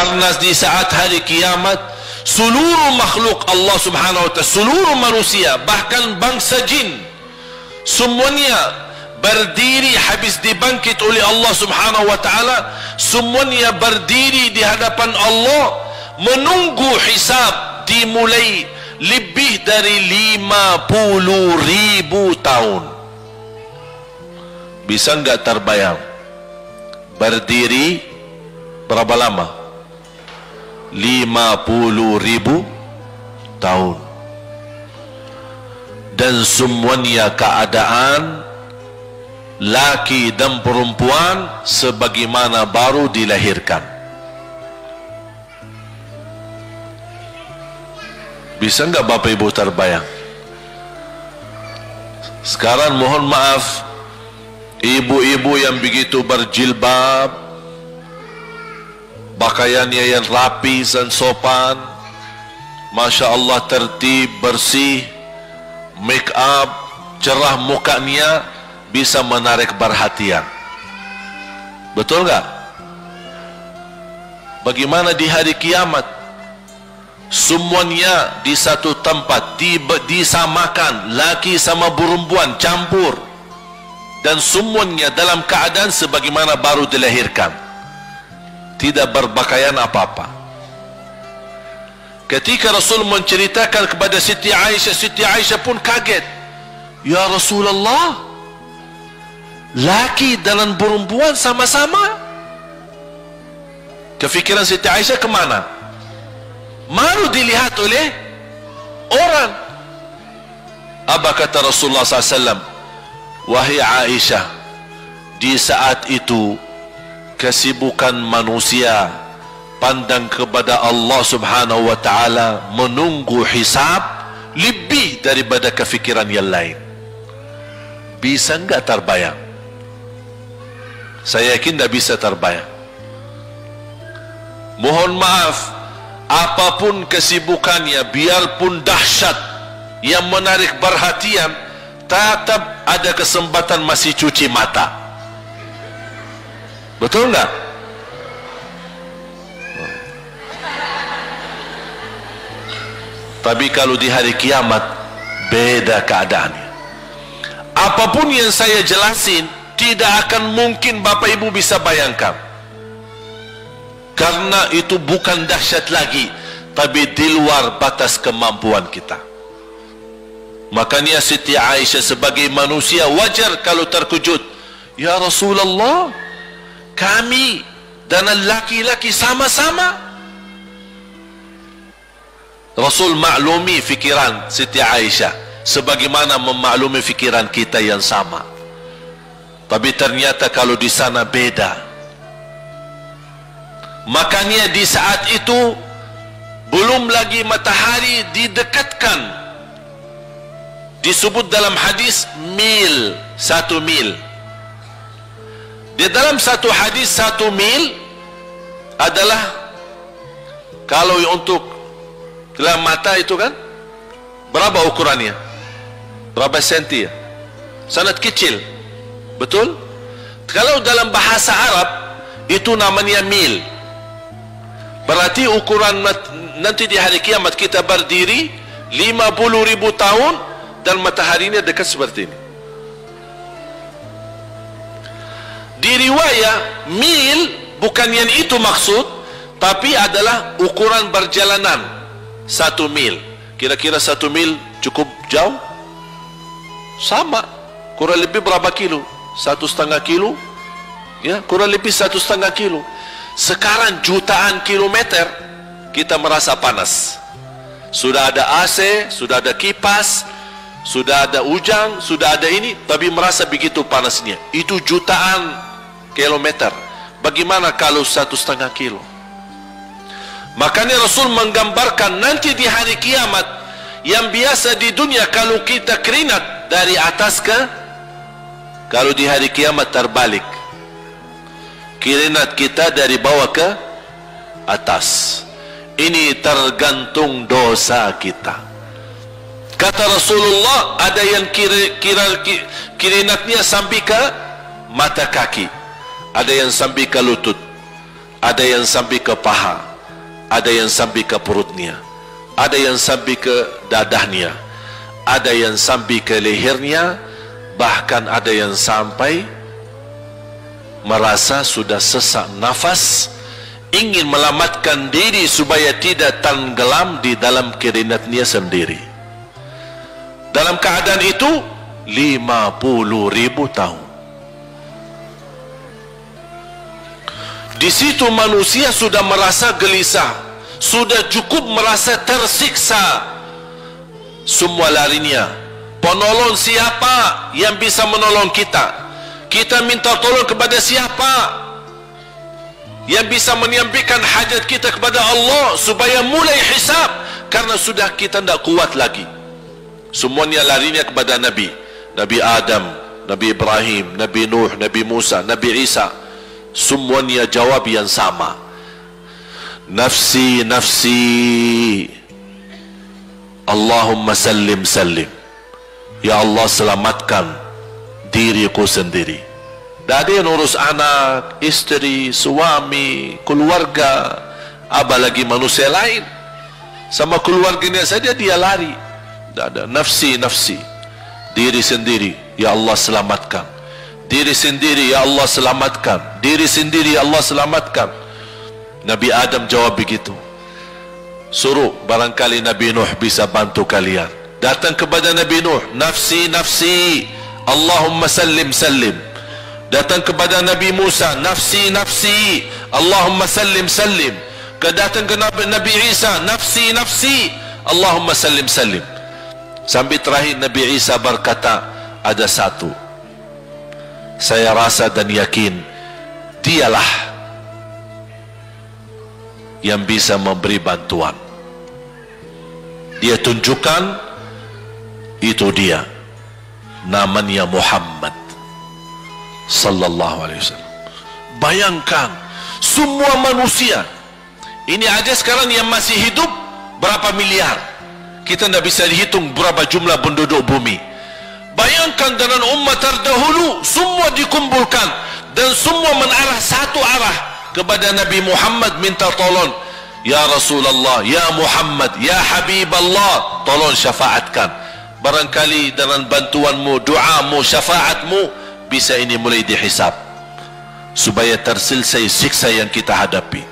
Karena di saat hari kiamat, seluruh makhluk Allah subhanahu wa ta'ala, seluruh manusia, bahkan bangsa jin, semuanya berdiri habis dibangkit oleh Allah subhanahu wa ta'ala. Semuanya berdiri di hadapan Allah menunggu hisab dimulai lebih dari 50.000 tahun. Bisa enggak terbayang berdiri berapa lama? 50.000 tahun. Dan semuanya keadaan laki dan perempuan sebagaimana baru dilahirkan. Bisa enggak Bapak Ibu terbayang? Sekarang mohon maaf, ibu-ibu yang begitu berjilbab, pakaiannya yang rapi dan sopan, Masya Allah, tertib, bersih, make up, cerah mukanya, bisa menarik perhatian. Betul nggak? Bagaimana di hari kiamat? Semuanya di satu tempat, disamakan, laki sama perempuan campur, dan semuanya dalam keadaan sebagaimana baru dilahirkan, tidak berpakaian apa-apa. Ketika Rasul menceritakan kepada Siti Aisyah pun kaget. Ya Rasulullah, laki dan perempuan sama-sama. Kefikiran Siti Aisyah kemana? Malu dilihat oleh orang. Apa kata Rasulullah SAW? Wahai Aisyah, di saat itu kesibukan manusia pandang kepada Allah subhanahu wa ta'ala, menunggu hisab lebih daripada kefikiran yang lain. Bisa enggak terbayang? Saya yakin tidak bisa terbayang. Mohon maaf, apapun kesibukannya, biarpun dahsyat yang menarik perhatian, tetap ada kesempatan masih cuci mata. Betul enggak? Tapi kalau di hari kiamat, beda keadaannya. Apapun yang saya jelasin, tidak akan mungkin Bapak Ibu bisa bayangkan. Karena itu bukan dahsyat lagi, tapi di luar batas kemampuan kita. Makanya Siti Aisyah sebagai manusia wajar kalau terkejut. Ya Rasulullah, kami dan laki-laki sama-sama. Rasul maklumi fikiran Siti Aisyah sebagaimana memaklumi fikiran kita yang sama. Tapi ternyata kalau di sana beda. Makanya di saat itu belum lagi matahari didekatkan. Disebut dalam hadis mil, 1 mil. Di dalam satu hadis 1 mil adalah, kalau untuk dalam mata itu kan berapa ukurannya? Berapa senti ya? Sangat kecil. Betul? Kalau dalam bahasa Arab itu namanya mil. Berarti ukuran nanti di hari kiamat kita berdiri 50.000 tahun dan mataharinya dekat seperti ini. Di riwayat mil bukan yang itu maksud, tapi adalah ukuran perjalanan 1 mil. Kira-kira 1 mil cukup jauh? Sama, kurang lebih berapa kilo? 1,5 kilo? Ya, kurang lebih 1,5 kilo. Sekarang jutaan kilometer kita merasa panas. Sudah ada AC, sudah ada kipas, sudah ada ujang, sudah ada ini, tapi merasa begitu panasnya. Itu jutaan kilometer. Bagaimana kalau 1,5 kilo? Makanya Rasul menggambarkan nanti di hari kiamat, yang biasa di dunia kalau kita keringat dari atas ke, kalau di hari kiamat terbalik, keringat kita dari bawah ke atas. Ini tergantung dosa kita. Kata Rasulullah, ada yang keringatnya sampai ke mata kaki, ada yang sampai ke lutut, ada yang sampai ke paha, ada yang sampai ke perutnya, ada yang sampai ke dadahnya, ada yang sampai ke lehernya, bahkan ada yang sampai merasa sudah sesak nafas, ingin melamatkan diri supaya tidak tenggelam di dalam keringatnya sendiri. Dalam keadaan itu 50.000 tahun. Di situ manusia sudah merasa gelisah, sudah cukup merasa tersiksa. Semua larinya, penolong siapa yang bisa menolong kita? Kita minta tolong kepada siapa yang bisa menyampaikan hajat kita kepada Allah supaya mulai hisab? Karena sudah kita tidak kuat lagi. Semuanya larinya kepada Nabi Adam, Nabi Ibrahim, Nabi Nuh, Nabi Musa, Nabi Isa. Semuanya jawab yang sama, nafsi nafsi, Allahumma sallim sallim. Ya Allah, selamatkan diriku sendiri. Tak ada yang urus anak, istri, suami, keluarga, apalagi manusia lain. Sama keluarganya saja dia lari. Tak ada, nafsi nafsi, diri sendiri. Ya Allah, selamatkan diri sendiri. Ya Allah, selamatkan diri sendiri. Ya Allah, selamatkan. Nabi Adam jawab begitu. Suruh barangkali Nabi Nuh bisa bantu kalian. Datang kepada Nabi Nuh, nafsi nafsi, Allahumma sallim sallim. Datang kepada Nabi Musa, nafsi nafsi, Allahumma sallim sallim. Datang ke Nabi Isa, nafsi nafsi, Allahumma sallim sallim. Sampai terakhir Nabi Isa berkata, ada satu, saya rasa dan yakin dialah yang bisa memberi bantuan. Dia tunjukkan, itu dia, namanya Muhammad sallallahu alaihi wasallam. Bayangkan semua manusia ini aja sekarang yang masih hidup berapa miliar, kita tidak bisa dihitung berapa jumlah penduduk bumi. Bayangkan dengan umat terdahulu semua dikumpulkan dan semua menarah satu arah kepada Nabi Muhammad, minta tolong, ya Rasulullah, ya Muhammad, ya Habib Allah, tolong syafaatkan. Barangkali dengan bantuanmu, doamu, syafaatmu bisa ini mulai dihisab supaya terselesai siksa yang kita hadapi.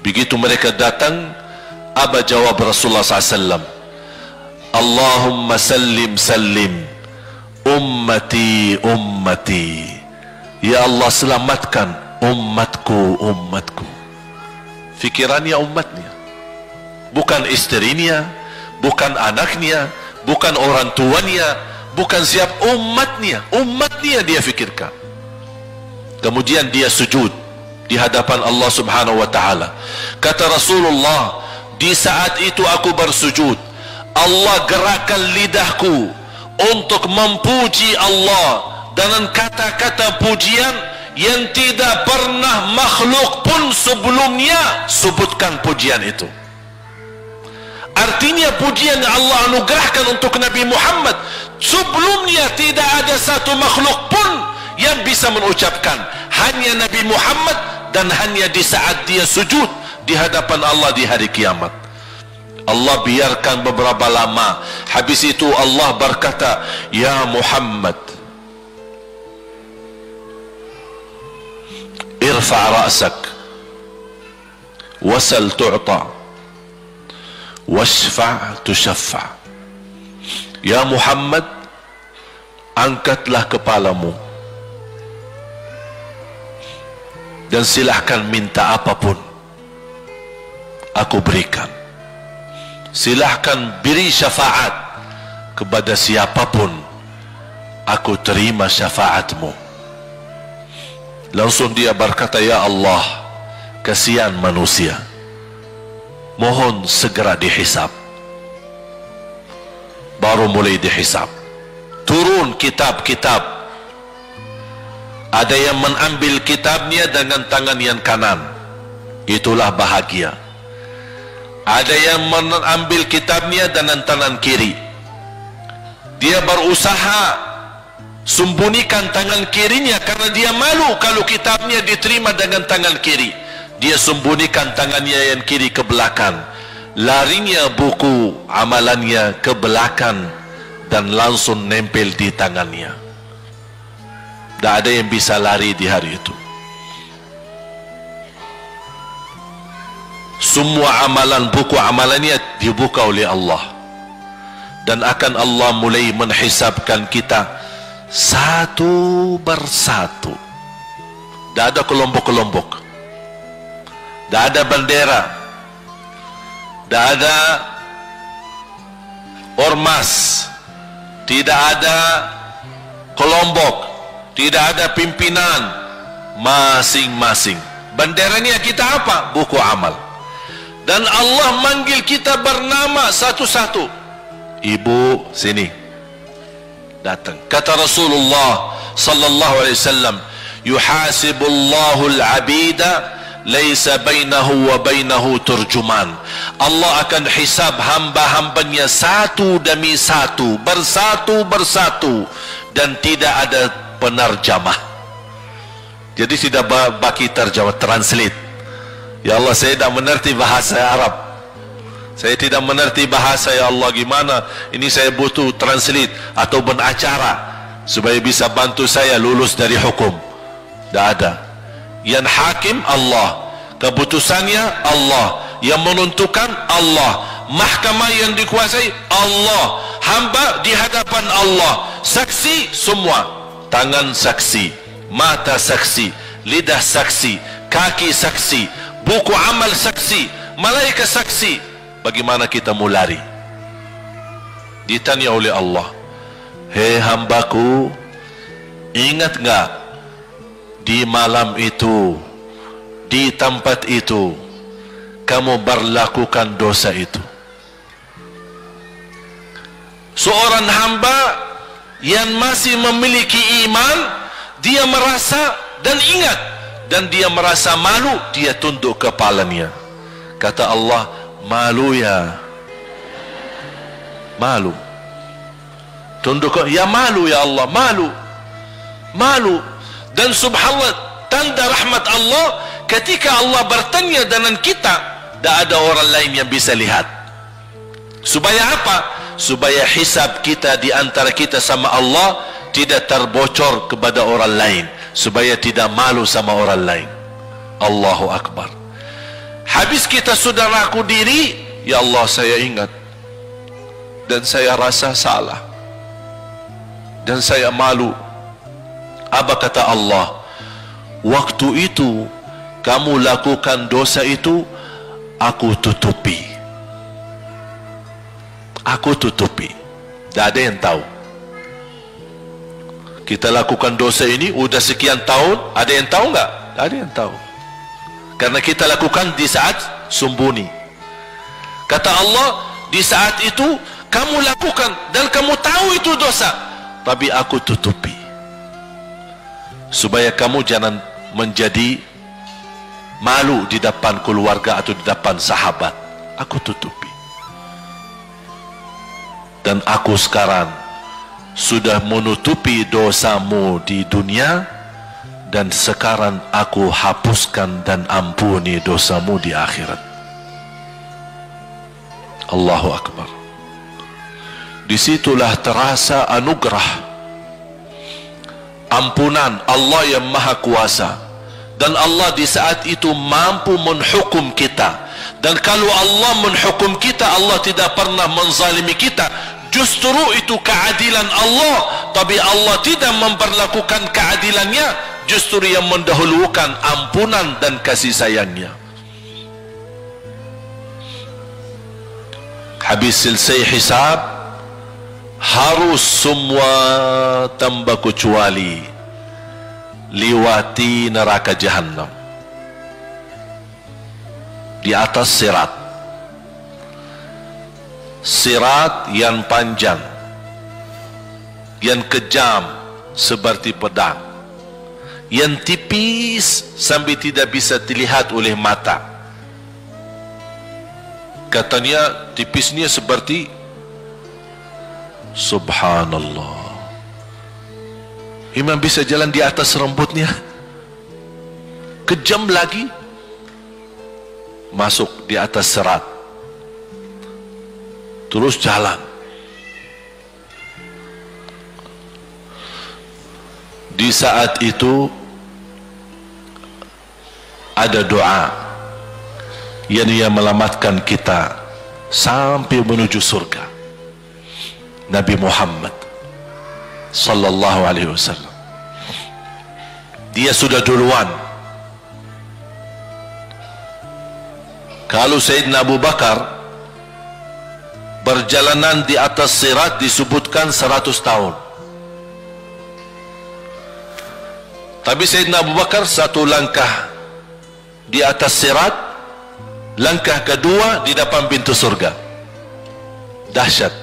Begitu mereka datang, apa jawab Rasulullah SAW? Allahumma sallim sallim, ummati ummati. Ya Allah, selamatkan umatku umatku. Fikirannya umatnya, bukan istrinya, bukan anaknya, bukan orang tuanya, bukan siap, umatnya. Umatnya dia fikirkan. Kemudian dia sujud di hadapan Allah Subhanahu wa ta'ala. Kata Rasulullah, di saat itu aku bersujud, Allah gerakkan lidahku untuk memuji Allah dengan kata-kata pujian yang tidak pernah makhluk pun sebelumnya sebutkan pujian itu. Artinya pujian yang Allah anugerahkan untuk Nabi Muhammad sebelumnya tidak ada satu makhluk pun yang bisa mengucapkan, hanya Nabi Muhammad, dan hanya di saat dia sujud di hadapan Allah di hari kiamat. Allah biarkan beberapa lama, habis itu Allah berkata, ya Muhammad, irfa' ra'sak wasal tu'ta washfa' tushaffa. Ya Muhammad, angkatlah kepalamu dan silahkan minta apapun, aku berikan. Silahkan beri syafaat kepada siapapun, aku terima syafaatmu. Langsung dia berkata, ya Allah, kasihan manusia, mohon segera dihisab. Baru mulai dihisab, turun kitab-kitab. Ada yang mengambil kitabnya dengan tangan yang kanan, itulah bahagia. Ada yang mengambil kitabnya dengan tangan kiri, dia berusaha sembunyikan tangan kirinya karena dia malu kalau kitabnya diterima dengan tangan kiri. dia sembunyikan tangannya yang kiri ke belakang. Larinya buku amalannya ke belakang dan langsung nempel di tangannya. Tak ada yang bisa lari di hari itu. Semua amalan, buku amalannya dibuka oleh Allah. Dan akan Allah mulai menghisabkan kita satu persatu. Tak ada kelompok-kelompok, tak ada bendera, tak ada ormas, tidak ada kelompok, tidak ada pimpinan. Masing-masing benderanya kita apa? Buku amal. Dan Allah manggil kita bernama satu-satu. Ibu, sini, datang. Kata Rasulullah sallallahu alaihi wasallam, yuhasibullahu al-abida laisa bainahu wa bainahu turjuman. Allah akan hisab hamba-hambanya satu demi satu, bersatu-bersatu, dan tidak ada penerjemah. Jadi tidak bagi terjemah, translate. Ya Allah, saya tidak mengerti bahasa Arab, saya tidak mengerti bahasa, ya Allah, gimana ini, saya butuh translate atau beracara supaya bisa bantu saya lulus dari hukum. Tak ada. Yang hakim Allah, keputusannya Allah, yang menentukan Allah, mahkamah yang dikuasai Allah, hamba di hadapan Allah, saksi semua, tangan saksi, mata saksi, lidah saksi, kaki saksi, buku amal saksi, malaikat saksi. Bagaimana kita mau lari? Ditanya oleh Allah, hei hambaku, ingat enggak di malam itu, di tempat itu, kamu berlakukan dosa itu? Seorang hamba yang masih memiliki iman, dia merasa dan ingat, dan dia merasa malu, dia tunduk kepalanya. Kata Allah, malu ya, malu. Tunduk, ya malu ya Allah, malu, malu. Dan subhanallah, tanda rahmat Allah, ketika Allah bertanya dengan kita, tak ada orang lain yang bisa lihat. Supaya apa? Supaya hisab kita di antara kita sama Allah tidak terbocor kepada orang lain, supaya tidak malu sama orang lain. Allahu Akbar. Habis kita sudah raku diri, ya Allah, saya ingat dan saya rasa salah dan saya malu. Apa kata Allah? Waktu itu kamu lakukan dosa itu, aku tutupi. Aku tutupi. Tak ada yang tahu. Kita lakukan dosa ini udah sekian tahun, ada yang tahu enggak? Tak ada yang tahu. Karena kita lakukan di saat sembunyi. Kata Allah, di saat itu kamu lakukan dan kamu tahu itu dosa, tapi aku tutupi supaya kamu jangan menjadi malu di depan keluarga atau di depan sahabat. Aku tutupi. Dan aku sekarang sudah menutupi dosamu di dunia, dan sekarang aku hapuskan dan ampuni dosamu di akhirat. Allahu Akbar. Disitulah terasa anugerah, ampunan Allah yang maha kuasa. Dan Allah di saat itu mampu menghukum kita. Dan kalau Allah menghukum kita, Allah tidak pernah menzalimi kita. Justru itu keadilan Allah. Tapi Allah tidak memperlakukan keadilannya, justru yang mendahulukan ampunan dan kasih sayangnya. Habis selesai hisab, harus semua tanpa kecuali liwati neraka Jahannam di atas sirat. Sirat yang panjang, yang kejam seperti pedang, yang tipis sampai tidak bisa dilihat oleh mata. Katanya tipisnya seperti, subhanallah, imam bisa jalan di atas rambutnya. Kejam lagi, masuk di atas sirat, terus jalan. Di saat itu ada doa yang ia melamatkan kita sampai menuju surga. Nabi Muhammad sallallahu alaihi wasallam, dia sudah duluan. Kalau Sayyidina Abu Bakar perjalanan di atas sirat disebutkan 100 tahun, tapi Sayyidina Abu Bakar satu langkah di atas sirat, langkah kedua di depan pintu surga. Dahsyat.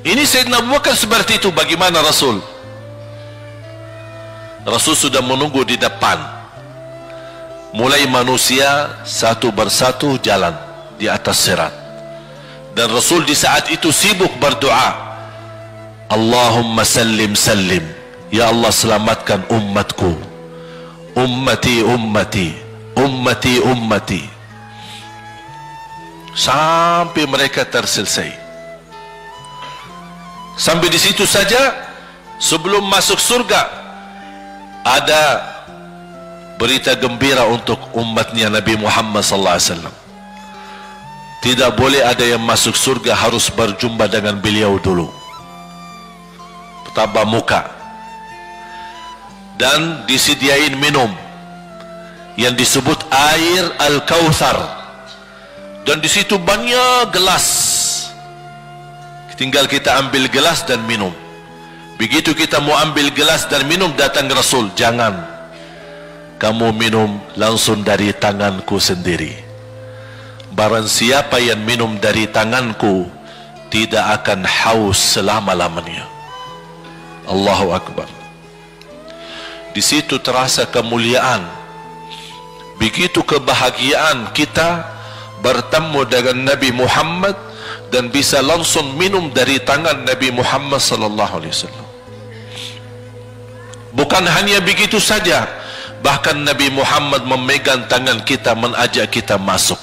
Ini Sayyidina Abu Bakar seperti itu. Bagaimana Rasul? Rasul sudah menunggu di depan. Mulai manusia satu persatu jalan di atas sirat, dan Rasul di saat itu sibuk berdoa, Allahumma sallim sallim, ya Allah selamatkan umatku, ummati ummati, ummati ummati, sampai mereka terselesai. Sampai di situ saja. Sebelum masuk surga ada berita gembira untuk umatnya Nabi Muhammad sallallahu alaihi wasallam. Tidak boleh ada yang masuk surga harus berjumpa dengan beliau dulu, tatap muka, dan disediain minum yang disebut air Al-Kautsar, dan di situ banyak gelas. Tinggal kita ambil gelas dan minum. Begitu kita mau ambil gelas dan minum, datang Rasul, jangan kamu minum langsung dari tanganku sendiri. Barang siapa yang minum dari tanganku tidak akan haus selama-lamanya. Allahu Akbar. Di situ terasa kemuliaan. Begitu kebahagiaan kita bertemu dengan Nabi Muhammad dan bisa langsung minum dari tangan Nabi Muhammad sallallahu alaihi wasallam. Bukan hanya begitu saja, bahkan Nabi Muhammad memegang tangan kita, mengajak kita masuk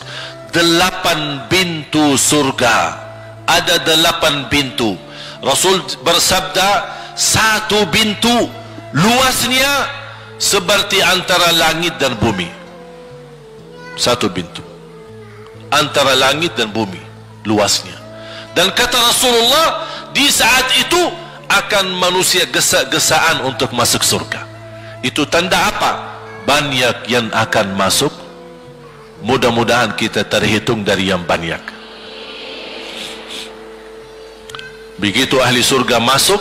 8 pintu surga. Ada 8 pintu. Rasul bersabda, satu pintu luasnya seperti antara langit dan bumi. Satu pintu antara langit dan bumi luasnya. Dan kata Rasulullah, di saat itu akan manusia gesa-gesaan untuk masuk surga. Itu tanda apa? Banyak yang akan masuk. Mudah-mudahan kita terhitung dari yang banyak. Begitu ahli surga masuk,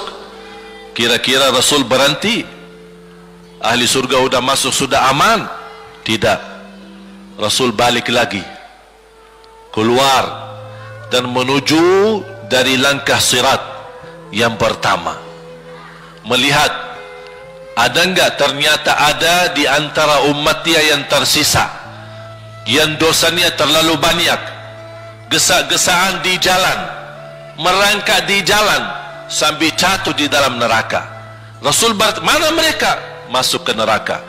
kira-kira Rasul berhenti? Ahli surga sudah masuk, sudah aman? Tidak. Rasul balik lagi, keluar dan menuju dari langkah sirat yang pertama, melihat ada enggak ternyata ada di antara umatnya yang tersisa, yang dosanya terlalu banyak, gesa-gesaan di jalan, merangkak di jalan sampai jatuh di dalam neraka. Rasul mana mereka? Masuk ke neraka.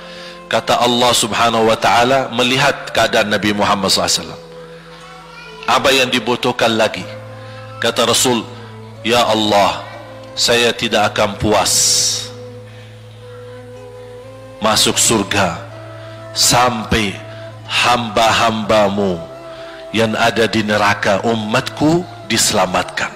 Kata Allah subhanahu wa ta'ala, melihat keadaan Nabi Muhammad SAW, apa yang dibutuhkan lagi? Kata Rasul, ya Allah, saya tidak akan puas masuk surga sampai hamba-hambamu yang ada di neraka, umatku, diselamatkan.